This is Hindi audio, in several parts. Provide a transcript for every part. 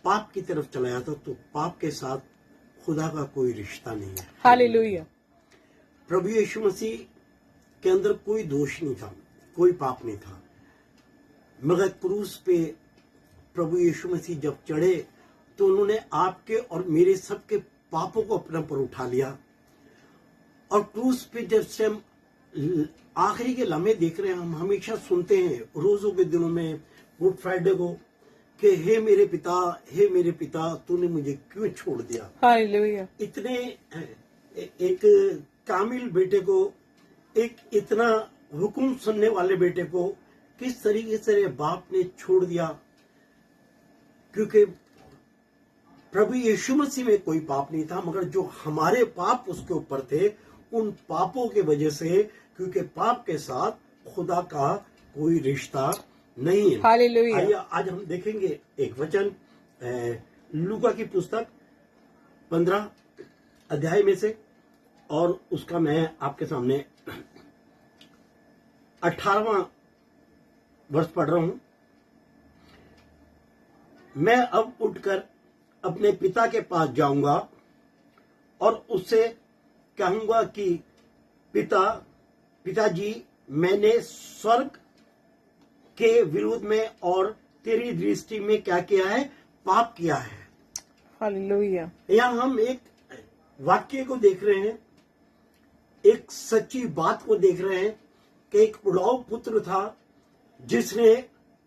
पाप की तरफ चला जाता तो पाप के साथ खुदा का कोई रिश्ता नहीं है। हालेलुया। प्रभु यीशु मसीह के अंदर कोई दोष नहीं था, कोई पाप नहीं था, मगर क्रूस पे प्रभु यीशु मसीह जब चढ़े तो उन्होंने आपके और मेरे सबके पापों को अपने पर उठा लिया। और क्रूस पे जब से हम आखिरी के लम्हे देख रहे हैं, हम हमेशा सुनते हैं रोजों के दिनों में, गुड फ्राइडे को, कि हे मेरे पिता तूने मुझे क्यों छोड़ दिया। हालेलुया। इतने एक कामिल बेटे को, एक इतना हुक्म सुनने वाले बेटे को किस तरीके से बाप ने छोड़ दिया, क्योंकि प्रभु यीशु मसीह में कोई पाप नहीं था, मगर जो हमारे पाप उसके ऊपर थे, उन पापों के वजह से, क्योंकि पाप के साथ खुदा का कोई रिश्ता नहीं है। हालेलुया। आइए आज हम देखेंगे एक वचन लूका की पुस्तक 15 अध्याय में से, और उसका मैं आपके सामने 18वां वर्ष पढ़ रहा हूं। मैं अब उठकर अपने पिता के पास जाऊंगा और उससे कहूंगा कि पिताजी, मैंने स्वर्ग के विरोध में और तेरी दृष्टि में क्या किया है, पाप किया है। हालेलुया। यहाँ हम एक वाक्य को देख रहे हैं, एक सच्ची बात को देख रहे हैं कि एक उड़ाऊ पुत्र था जिसने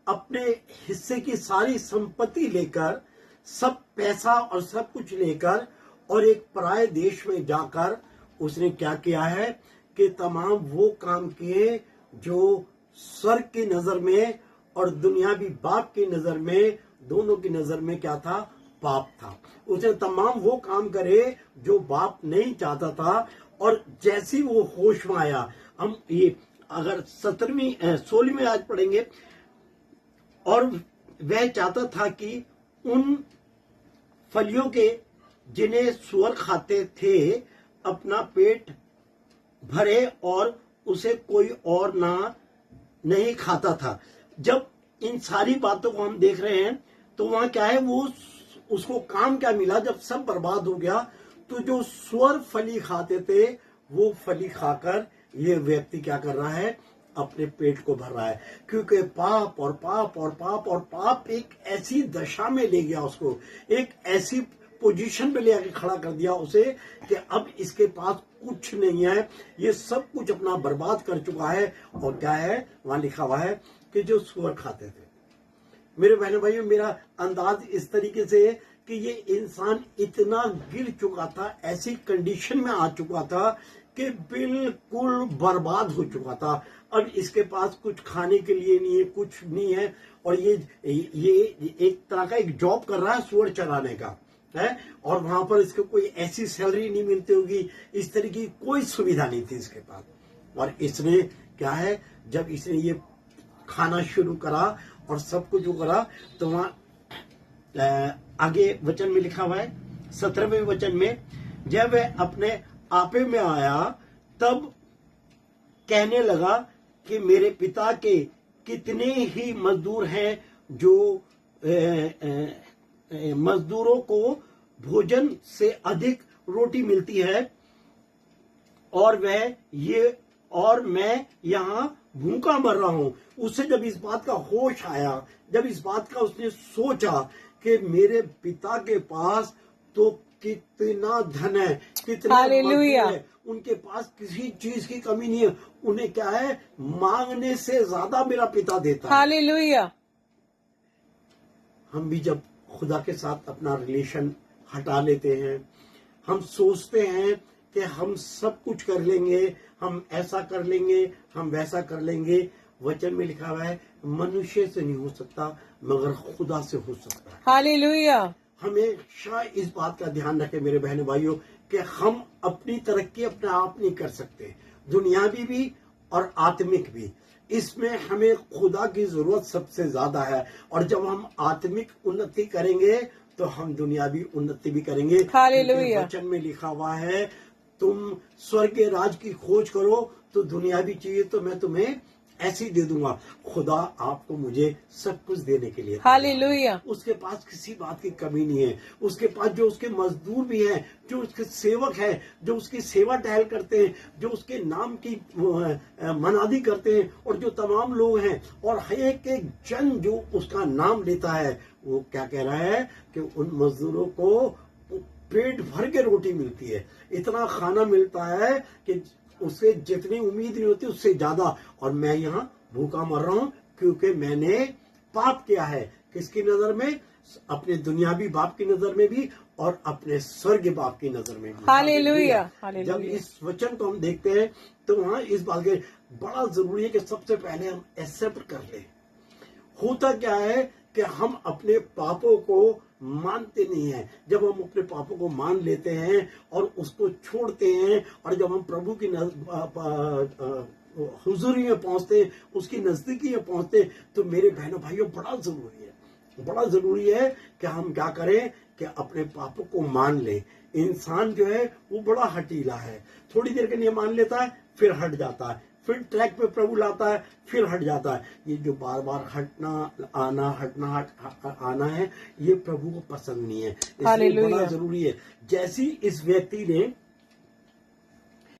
अपने हिस्से की सारी संपत्ति लेकर, सब पैसा और सब कुछ लेकर, और एक पराये देश में जाकर उसने क्या किया है कि तमाम वो काम किए जो स्वर्ग की नजर में और दुनियावी बाप की नजर में, दोनों की नजर में क्या था, पाप था। उसने तमाम वो काम करे जो बाप नहीं चाहता था। और जैसी वो होश में आया, हम ये अगर 16वीं आज पढ़ेंगे, और वह चाहता था कि उन फलियों के जिन्हें सुअर खाते थे अपना पेट भरे और उसे कोई और नहीं खाता था। जब इन सारी बातों को हम देख रहे हैं तो वहां क्या है, वो उसको काम क्या मिला, जब सब बर्बाद हो गया तो जो सुअर फली खाते थे वो फली खाकर ये व्यक्ति क्या कर रहा है, अपने पेट को भर रहा है। क्योंकि पाप और पाप और पाप और पाप एक ऐसी दशा में ले गया उसको, एक ऐसी पोजीशन पे ले आके खड़ा कर दिया उसे कि अब इसके पास कुछ नहीं है, ये सब कुछ अपना बर्बाद कर चुका है। और क्या है, वहां लिखा हुआ है कि जो सुअर खाते थे। मेरे बहनों भाइयों, मेरा अंदाज इस तरीके से है कि ये इंसान इतना गिर चुका था, ऐसी कंडीशन में आ चुका था कि बिल्कुल बर्बाद हो चुका था। अब इसके पास कुछ खाने के लिए नहीं है, कुछ नहीं है, और ये एक तरह का एक जॉब कर रहा है सुअर चराने का है, और वहां पर इसको कोई ऐसी सैलरी नहीं मिलती होगी, इस तरह की कोई सुविधा नहीं थी इसके पास। और इसने क्या है, जब इसने ये खाना शुरू करा और सब कुछ जो करा, तो वहां आगे वचन में लिखा हुआ है 17वें वचन में, जब वह अपने आपे में आया तब कहने लगा कि मेरे पिता के कितने ही मजदूर हैं जो मजदूरों को भोजन से अधिक रोटी मिलती है, और मैं यहाँ भूखा मर रहा हूं। उससे जब इस बात का होश आया, जब इस बात का उसने सोचा कि मेरे पिता के पास तो कितना धन है, कितना हालेलुया, उनके पास किसी चीज की कमी नहीं है, उन्हें क्या है, मांगने से ज्यादा मेरा पिता देता है। हालेलुया। हम भी जब खुदा के साथ अपना रिलेशन हटा लेते हैं, हम सोचते हैं कि हम सब कुछ कर लेंगे, हम ऐसा कर लेंगे, हम वैसा कर लेंगे। वचन में लिखा हुआ है मनुष्य से नहीं हो सकता मगर खुदा से हो सकता है। हालेलुया। हमेशा इस बात का ध्यान रखें मेरे बहनों भाइयों कि हम अपनी तरक्की अपने आप नहीं कर सकते, दुनियावी भी और आत्मिक भी। इसमें हमें खुदा की जरूरत सबसे ज्यादा है, और जब हम आत्मिक उन्नति करेंगे तो हम दुनियावी उन्नति भी करेंगे। हालेलुया। वचन में लिखा हुआ है तुम स्वर्ग के राज की खोज करो तो दुनियावी चीजें तो मैं तुम्हें ऐसे ही दे दूंगा। खुदा आपको मुझे सब कुछ देने के लिए तैयार है। हालेलुया। उसके पास किसी बात की कमी नहीं है। उसके पास जो उसके मजदूर भी हैं, जो उसके सेवक हैं, जो उसकी सेवा टहल करते हैं, जो उसके नाम की मनादी करते हैं, और जो तमाम लोग हैं, और एक एक जन जो उसका नाम लेता है, वो क्या कह रहा है कि उन मजदूरों को पेट भर के रोटी मिलती है। इतना खाना मिलता है कि उससे जितनी उम्मीद नहीं होती उससे ज्यादा। और मैं यहाँ भूखा मर रहा हूं क्योंकि मैंने पाप किया है। किसकी नजर में? अपने दुनियावी बाप की नजर में भी और अपने स्वर्ग बाप की नजर में भी। हालेलुया, जब हालेलुया। इस वचन को हम देखते हैं तो वहां इस बात के बड़ा जरूरी है कि सबसे पहले हम एक्सेप्ट कर लें। होता क्या है कि हम अपने पापों को मानते नहीं हैं। जब हम अपने पापों को मान लेते हैं और उसको छोड़ते हैं, और जब हम प्रभु की हुजूरी में पहुंचते हैं, उसकी नजदीकी में पहुंचते हैं, तो मेरे बहनों भाइयों बड़ा जरूरी है कि हम क्या करें कि अपने पापों को मान ले। इंसान जो है वो बड़ा हटीला है। थोड़ी देर के लिए मान लेता है, फिर हट जाता है, फिर ट्रैक पे प्रभु लाता है, फिर हट जाता है। ये जो बार बार आना है, ये प्रभु को पसंद नहीं है। इसलिए बड़ा जरूरी है। जैसी इस व्यक्ति ने